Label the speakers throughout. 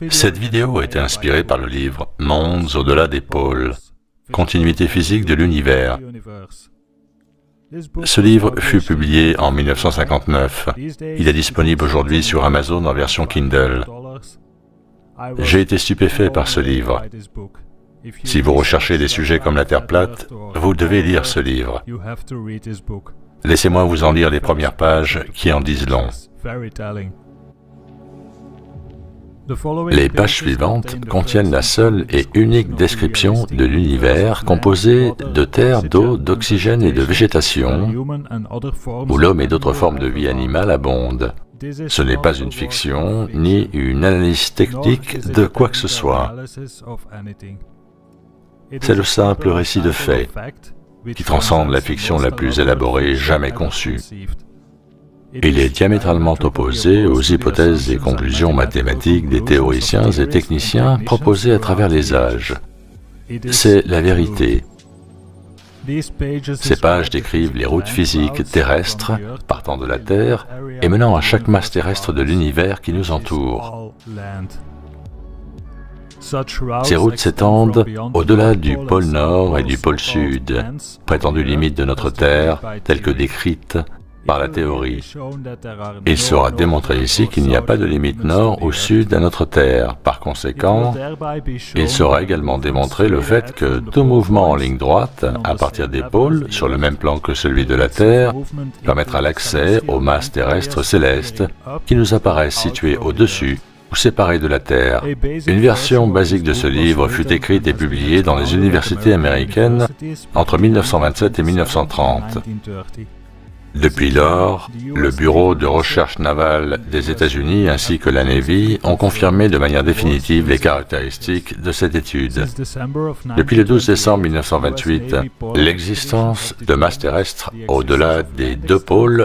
Speaker 1: Cette vidéo a été inspirée par le livre « Mondes au-delà des pôles, continuité physique de l'univers ». Ce livre fut publié en 1959. Il est disponible aujourd'hui sur Amazon en version Kindle. J'ai été stupéfait par ce livre. Si vous recherchez des sujets comme la Terre plate, vous devez lire ce livre. Laissez-moi vous en lire les premières pages qui en disent long. Les pages suivantes contiennent la seule et unique description de l'univers composé de terre, d'eau, d'oxygène et de végétation, où l'homme et d'autres formes de vie animale abondent. Ce n'est pas une fiction, ni une analyse technique de quoi que ce soit. C'est le simple récit de faits, qui transcende la fiction la plus élaborée jamais conçue. Il est diamétralement opposé aux hypothèses et conclusions mathématiques des théoriciens et techniciens proposées à travers les âges. C'est la vérité. Ces pages décrivent les routes physiques terrestres partant de la Terre et menant à chaque masse terrestre de l'univers qui nous entoure. Ces routes s'étendent au-delà du pôle Nord et du pôle Sud, prétendues limites de notre Terre, telles que décrites par la théorie. Il sera démontré ici qu'il n'y a pas de limite nord ou sud à notre Terre. Par conséquent, il sera également démontré le fait que tout mouvement en ligne droite, à partir des pôles, sur le même plan que celui de la Terre, permettra l'accès aux masses terrestres célestes qui nous apparaissent situées au-dessus ou séparées de la Terre. Une version basique de ce livre fut écrite et publiée dans les universités américaines entre 1927 et 1930. Depuis lors, le Bureau de recherche navale des États-Unis ainsi que la Navy ont confirmé de manière définitive les caractéristiques de cette étude. Depuis le 12 décembre 1928, l'existence de masses terrestres au-delà des deux pôles,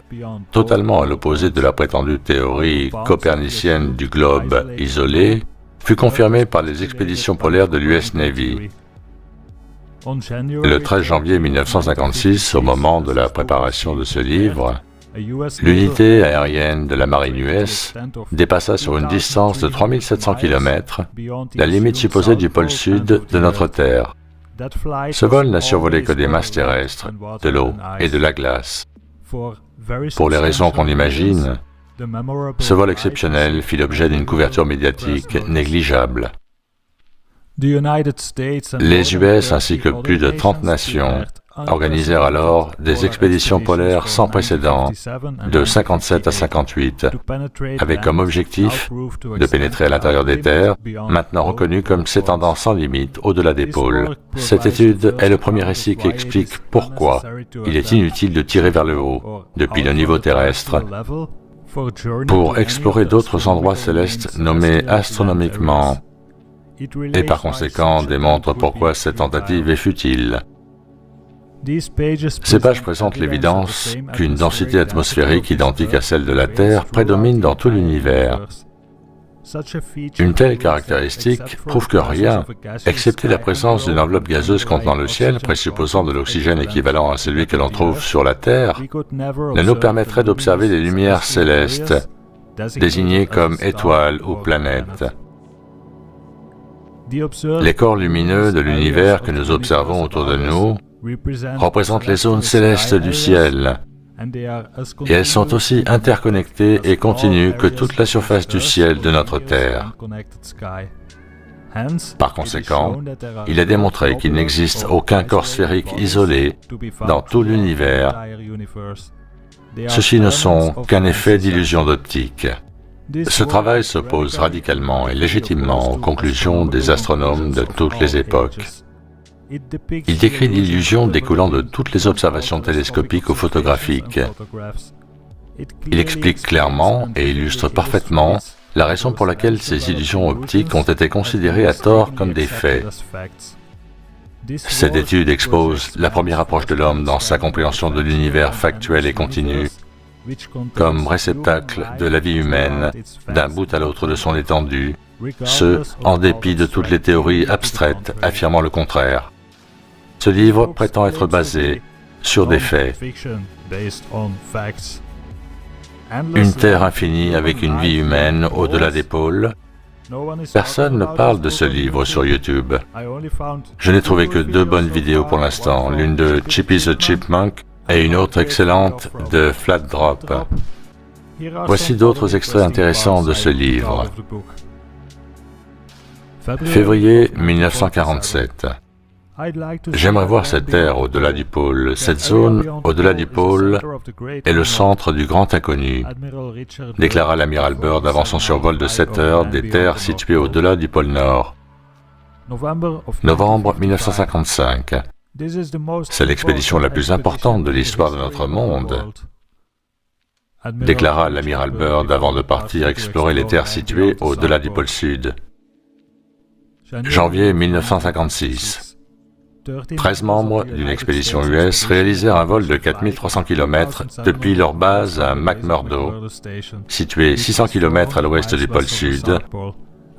Speaker 1: totalement à l'opposé de la prétendue théorie copernicienne du globe isolé, fut confirmée par les expéditions polaires de l'US Navy. Le 13 janvier 1956, au moment de la préparation de ce livre, l'unité aérienne de la marine US dépassa sur une distance de 3700 km la limite supposée du pôle sud de notre Terre. Ce vol n'a survolé que des masses terrestres, de l'eau et de la glace. Pour les raisons qu'on imagine, ce vol exceptionnel fit l'objet d'une couverture médiatique négligeable. Les US ainsi que plus de 30 nations organisèrent alors des expéditions polaires sans précédent de 57 à 58, avec comme objectif de pénétrer à l'intérieur des terres, maintenant reconnues comme s'étendant sans limite au-delà des pôles. Cette étude est le premier récit qui explique pourquoi il est inutile de tirer vers le haut, depuis le niveau terrestre, pour explorer d'autres endroits célestes nommés astronomiquement, et par conséquent démontre pourquoi cette tentative est futile. Ces pages présentent l'évidence qu'une densité atmosphérique identique à celle de la Terre prédomine dans tout l'univers. Une telle caractéristique prouve que rien, excepté la présence d'une enveloppe gazeuse contenant le ciel, présupposant de l'oxygène équivalent à celui que l'on trouve sur la Terre, ne nous permettrait d'observer les lumières célestes, désignées comme étoiles ou planètes. Les corps lumineux de l'univers que nous observons autour de nous représentent les zones célestes du ciel, et elles sont aussi interconnectées et continues que toute la surface du ciel de notre Terre. Par conséquent, il est démontré qu'il n'existe aucun corps sphérique isolé dans tout l'univers. Ceux-ci ne sont qu'un effet d'illusion d'optique. Ce travail s'oppose radicalement et légitimement aux conclusions des astronomes de toutes les époques. Il décrit l'illusion découlant de toutes les observations télescopiques ou photographiques. Il explique clairement et illustre parfaitement la raison pour laquelle ces illusions optiques ont été considérées à tort comme des faits. Cette étude expose la première approche de l'homme dans sa compréhension de l'univers factuel et continu, comme réceptacle de la vie humaine, d'un bout à l'autre de son étendue, ce, en dépit de toutes les théories abstraites affirmant le contraire. Ce livre prétend être basé sur des faits. Une Terre infinie avec une vie humaine au-delà des pôles, Personne ne parle de ce livre sur YouTube. Je n'ai trouvé que 2 bonnes vidéos pour l'instant, l'une de Chippy the Chipmunk et une autre excellente de Flat Drop. Voici d'autres extraits intéressants de ce livre. Février 1947. J'aimerais voir cette terre au-delà du pôle. Cette zone au-delà du pôle est le centre du grand inconnu, déclara l'amiral Byrd avant son survol de 7 heures des terres situées au-delà du pôle Nord. Novembre 1955. C'est l'expédition la plus importante de l'histoire de notre monde, déclara l'amiral Byrd avant de partir explorer les terres situées au-delà du pôle Sud. Janvier 1956. 13 membres d'une expédition US réalisèrent un vol de 4300 km depuis leur base à McMurdo, située 600 km à l'ouest du pôle Sud,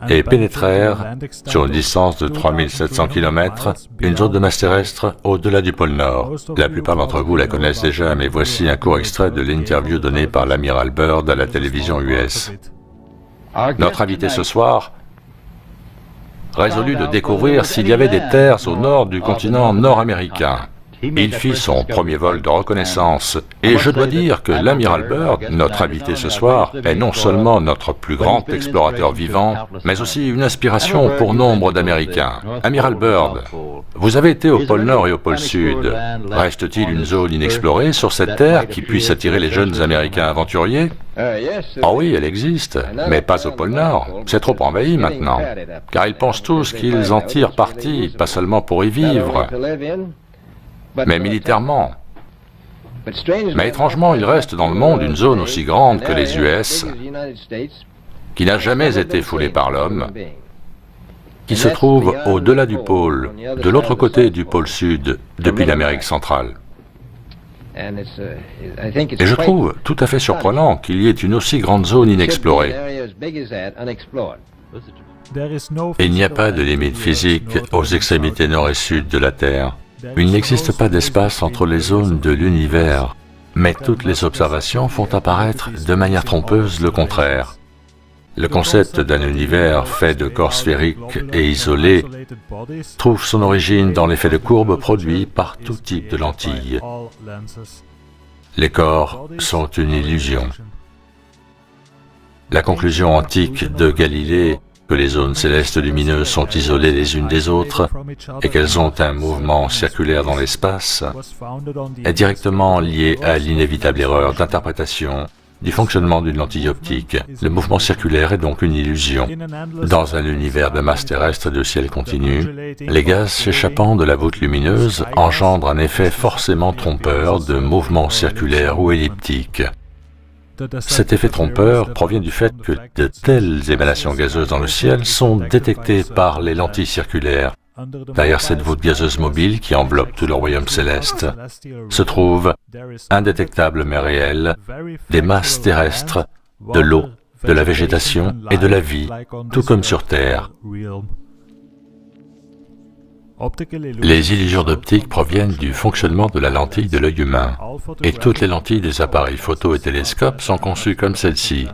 Speaker 1: et pénétrèrent, sur une distance de 3700 km, une zone de masse terrestre au-delà du pôle Nord. La plupart d'entre vous la connaissent déjà, mais voici un court extrait de l'interview donnée par l'amiral Byrd à la télévision US. Notre invité ce soir résolut de découvrir s'il y avait des terres au nord du continent nord-américain. Il fit son premier vol de reconnaissance, et je dois dire que l'amiral Byrd, notre invité ce soir, est non seulement notre plus grand explorateur vivant, mais aussi une inspiration pour nombre d'Américains. Amiral Byrd, vous avez été au pôle Nord et au pôle Sud. Reste-t-il une zone inexplorée sur cette terre qui puisse attirer les jeunes Américains aventuriers? Oh oui, elle existe, mais pas au pôle Nord. C'est trop envahi maintenant, car ils pensent tous qu'ils en tirent parti, pas seulement pour y vivre, mais militairement. Mais étrangement, il reste dans le monde une zone aussi grande que les US, qui n'a jamais été foulée par l'homme, qui se trouve au-delà du pôle, de l'autre côté du pôle Sud, depuis l'Amérique centrale. Et je trouve tout à fait surprenant qu'il y ait une aussi grande zone inexplorée. Il n'y a pas de limite physique aux extrémités nord et sud de la Terre. Il n'existe pas d'espace entre les zones de l'univers, mais toutes les observations font apparaître de manière trompeuse le contraire. Le concept d'un univers fait de corps sphériques et isolés trouve son origine dans l'effet de courbe produit par tout type de lentilles. Les corps sont une illusion. La conclusion antique de Galilée que les zones célestes lumineuses sont isolées les unes des autres et qu'elles ont un mouvement circulaire dans l'espace est directement liée à l'inévitable erreur d'interprétation du fonctionnement d'une lentille optique. Le mouvement circulaire est donc une illusion. Dans un univers de masse terrestre et de ciel continu, les gaz s'échappant de la voûte lumineuse engendrent un effet forcément trompeur de mouvement circulaire ou elliptique. Cet effet trompeur provient du fait que de telles émanations gazeuses dans le ciel sont détectées par les lentilles circulaires. Derrière cette voûte gazeuse mobile qui enveloppe tout le royaume céleste se trouvent, indétectables mais réels, des masses terrestres, de l'eau, de la végétation et de la vie, tout comme sur Terre. Les illusions d'optique proviennent du fonctionnement de la lentille de l'œil humain, et toutes les lentilles des appareils photo et télescopes sont conçues comme celle-ci.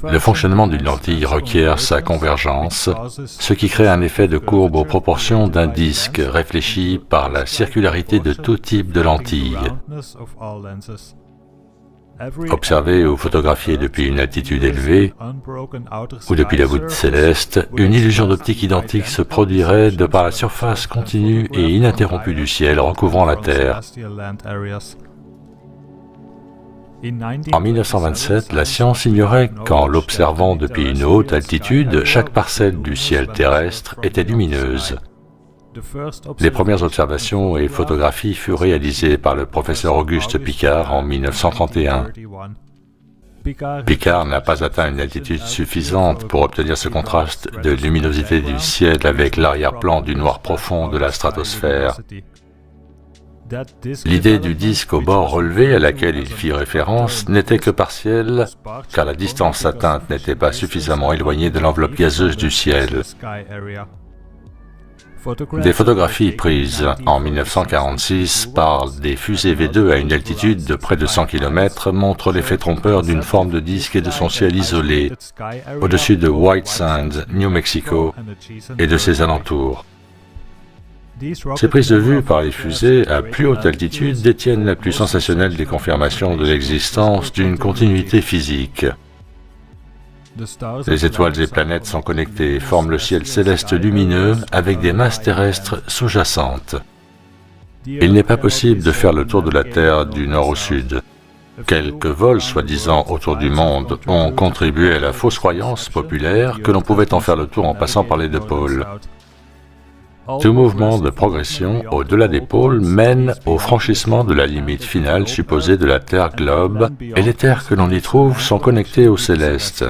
Speaker 1: Le fonctionnement d'une lentille requiert sa convergence, ce qui crée un effet de courbe aux proportions d'un disque réfléchi par la circularité de tout type de lentille. Observée ou photographiée depuis une altitude élevée ou depuis la voûte céleste, une illusion d'optique identique se produirait de par la surface continue et ininterrompue du ciel recouvrant la Terre. En 1927, la science ignorait qu'en l'observant depuis une haute altitude, chaque parcelle du ciel terrestre était lumineuse. Les premières observations et photographies furent réalisées par le professeur Auguste Piccard en 1931. Piccard n'a pas atteint une altitude suffisante pour obtenir ce contraste de luminosité du ciel avec l'arrière-plan du noir profond de la stratosphère. L'idée du disque au bord relevé à laquelle il fit référence n'était que partielle, car la distance atteinte n'était pas suffisamment éloignée de l'enveloppe gazeuse du ciel. Des photographies prises en 1946 par des fusées V2 à une altitude de près de 100 km montrent l'effet trompeur d'une forme de disque et de son ciel isolé au-dessus de White Sands, New Mexico, et de ses alentours. Ces prises de vue par les fusées à plus haute altitude détiennent la plus sensationnelle des confirmations de l'existence d'une continuité physique. Les étoiles et planètes sont connectées et forment le ciel céleste lumineux avec des masses terrestres sous-jacentes. Il n'est pas possible de faire le tour de la Terre du nord au sud. Quelques vols soi-disant autour du monde ont contribué à la fausse croyance populaire que l'on pouvait en faire le tour en passant par les deux pôles. Tout mouvement de progression au-delà des pôles mène au franchissement de la limite finale supposée de la Terre globe, et les terres que l'on y trouve sont connectées au céleste.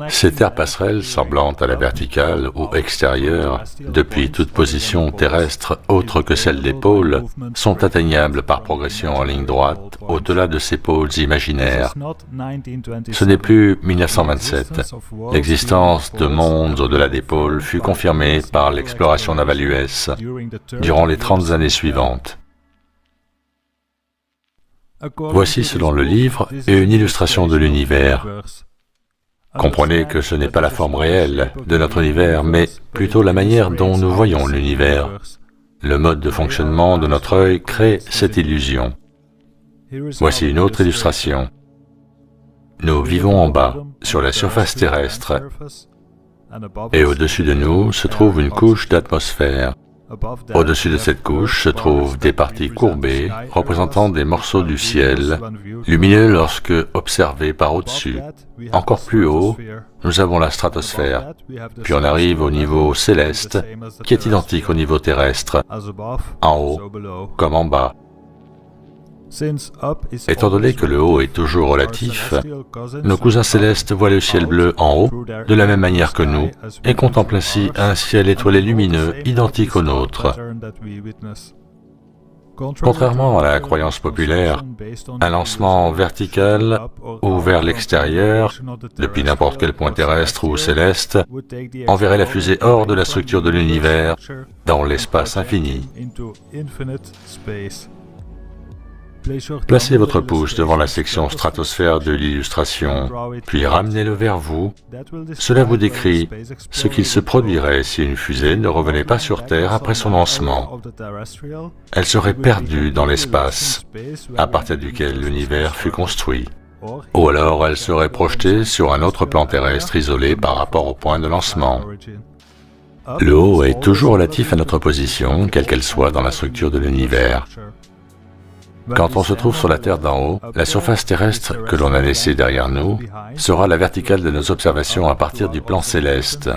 Speaker 1: Ces terres passerelles semblant à la verticale ou extérieure, depuis toute position terrestre autre que celle des pôles, sont atteignables par progression en ligne droite au-delà de ces pôles imaginaires. Ce n'est plus 1927. L'existence de mondes au-delà des pôles fut confirmée par l'exploration navale US durant les 30 années suivantes. Voici, selon le livre, une illustration de l'univers. Comprenez que ce n'est pas la forme réelle de notre univers, mais plutôt la manière dont nous voyons l'univers. Le mode de fonctionnement de notre œil crée cette illusion. Voici une autre illustration. Nous vivons en bas, sur la surface terrestre, et au-dessus de nous se trouve une couche d'atmosphère. Au-dessus de cette couche se trouvent des parties courbées représentant des morceaux du ciel, lumineux lorsque observés par au-dessus. Encore plus haut, nous avons la stratosphère, puis on arrive au niveau céleste, qui est identique au niveau terrestre, en haut comme en bas. Étant donné que le haut est toujours relatif, nos cousins célestes voient le ciel bleu en haut, de la même manière que nous, et contemplent ainsi un ciel étoilé lumineux identique au nôtre. Contrairement à la croyance populaire, un lancement vertical ou vers l'extérieur, depuis n'importe quel point terrestre ou céleste, enverrait la fusée hors de la structure de l'univers, dans l'espace infini. Placez votre pouce devant la section stratosphère de l'illustration, puis ramenez-le vers vous. Cela vous décrit ce qu'il se produirait si une fusée ne revenait pas sur Terre après son lancement. Elle serait perdue dans l'espace, à partir duquel l'univers fut construit. Ou alors elle serait projetée sur un autre plan terrestre isolé par rapport au point de lancement. Le haut est toujours relatif à notre position, quelle qu'elle soit dans la structure de l'univers. Quand on se trouve sur la Terre d'en haut, la surface terrestre que l'on a laissée derrière nous sera la verticale de nos observations à partir du plan céleste.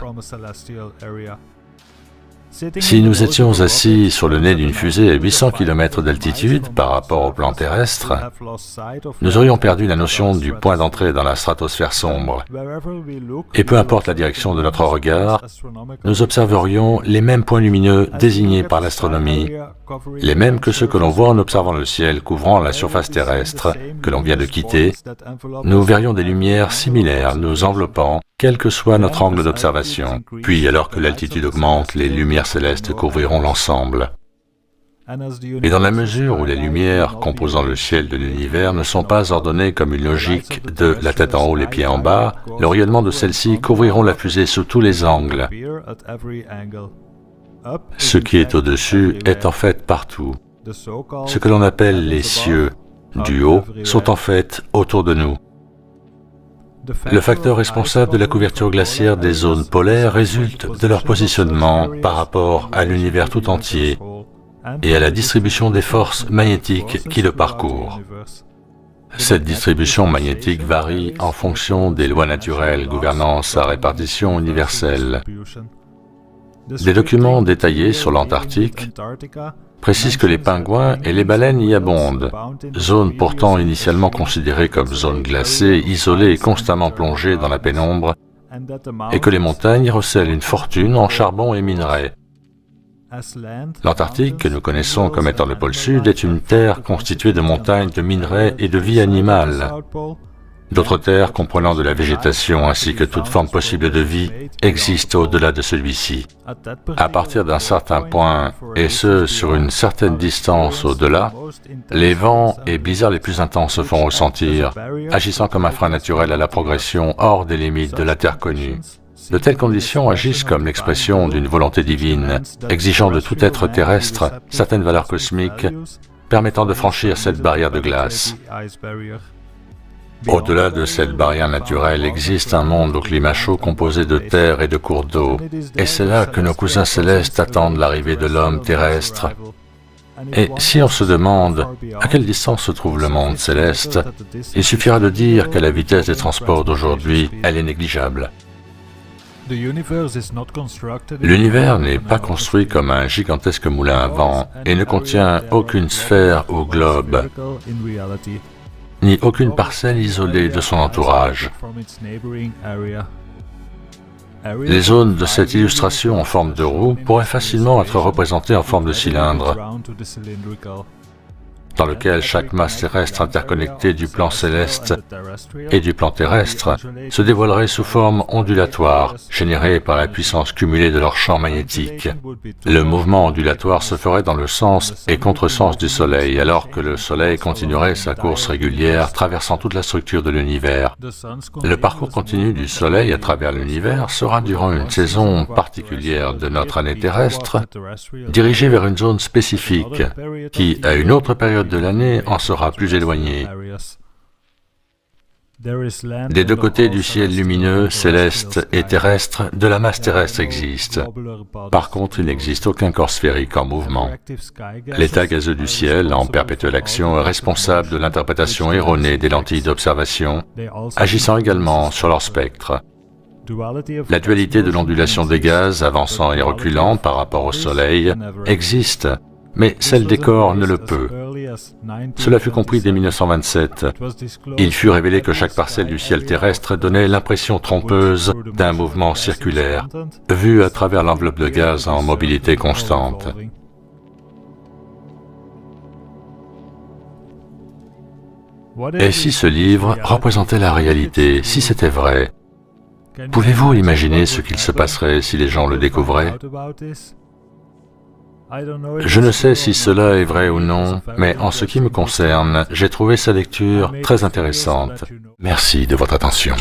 Speaker 1: Si nous étions assis sur le nez d'une fusée à 800 km d'altitude par rapport au plan terrestre, nous aurions perdu la notion du point d'entrée dans la stratosphère sombre. Et peu importe la direction de notre regard, nous observerions les mêmes points lumineux désignés par l'astronomie, les mêmes que ceux que l'on voit en observant le ciel couvrant la surface terrestre que l'on vient de quitter. Nous verrions des lumières similaires nous enveloppant, quel que soit notre angle d'observation. Puis, alors que l'altitude augmente, les lumières célestes couvriront l'ensemble. Et dans la mesure où les lumières composant le ciel de l'univers ne sont pas ordonnées comme une logique de la tête en haut, les pieds en bas, le rayonnement de celles-ci couvriront la fusée sous tous les angles. Ce qui est au-dessus est en fait partout. Ce que l'on appelle les cieux du haut sont en fait autour de nous. Le facteur responsable de la couverture glaciaire des zones polaires résulte de leur positionnement par rapport à l'univers tout entier et à la distribution des forces magnétiques qui le parcourent. Cette distribution magnétique varie en fonction des lois naturelles gouvernant sa répartition universelle. Des documents détaillés sur l'Antarctique précisent que les pingouins et les baleines y abondent, zone pourtant initialement considérée comme zone glacée, isolée et constamment plongée dans la pénombre, et que les montagnes recèlent une fortune en charbon et minerais. L'Antarctique, que nous connaissons comme étant le pôle sud, est une terre constituée de montagnes, de minerais et de vie animale. D'autres terres, comprenant de la végétation ainsi que toute forme possible de vie, existent au-delà de celui-ci. À partir d'un certain point, et ce, sur une certaine distance au-delà, les vents et blizzards les plus intenses se font ressentir, agissant comme un frein naturel à la progression hors des limites de la Terre connue. De telles conditions agissent comme l'expression d'une volonté divine, exigeant de tout être terrestre certaines valeurs cosmiques, permettant de franchir cette barrière de glace. Au-delà de cette barrière naturelle existe un monde au climat chaud composé de terre et de cours d'eau, et c'est là que nos cousins célestes attendent l'arrivée de l'homme terrestre. Et si on se demande à quelle distance se trouve le monde céleste, il suffira de dire qu'à la vitesse des transports d'aujourd'hui, elle est négligeable. L'univers n'est pas construit comme un gigantesque moulin à vent et ne contient aucune sphère ou globe, ni aucune parcelle isolée de son entourage. Les zones de cette illustration en forme de roue pourraient facilement être représentées en forme de cylindre, dans lequel chaque masse terrestre interconnectée du plan céleste et du plan terrestre se dévoilerait sous forme ondulatoire, générée par la puissance cumulée de leur champ magnétique. Le mouvement ondulatoire se ferait dans le sens et contresens du Soleil, alors que le Soleil continuerait sa course régulière, traversant toute la structure de l'univers. Le parcours continu du Soleil à travers l'univers sera, durant une saison particulière de notre année terrestre, dirigé vers une zone spécifique, qui, à une autre période de l'année, en sera plus éloignée. Des deux côtés du ciel lumineux, céleste et terrestre, de la masse terrestre existe. Par contre, il n'existe aucun corps sphérique en mouvement. L'état gazeux du ciel, en perpétuelle action, est responsable de l'interprétation erronée des lentilles d'observation, agissant également sur leur spectre. La dualité de l'ondulation des gaz, avançant et reculant par rapport au Soleil, existe, mais celle des corps ne le peut. Cela fut compris dès 1927. Il fut révélé que chaque parcelle du ciel terrestre donnait l'impression trompeuse d'un mouvement circulaire, vu à travers l'enveloppe de gaz en mobilité constante. Et si ce livre représentait la réalité, si c'était vrai, pouvez-vous imaginer ce qu'il se passerait si les gens le découvraient ? Je ne sais si cela est vrai ou non, mais en ce qui me concerne, j'ai trouvé sa lecture très intéressante. Merci de votre attention.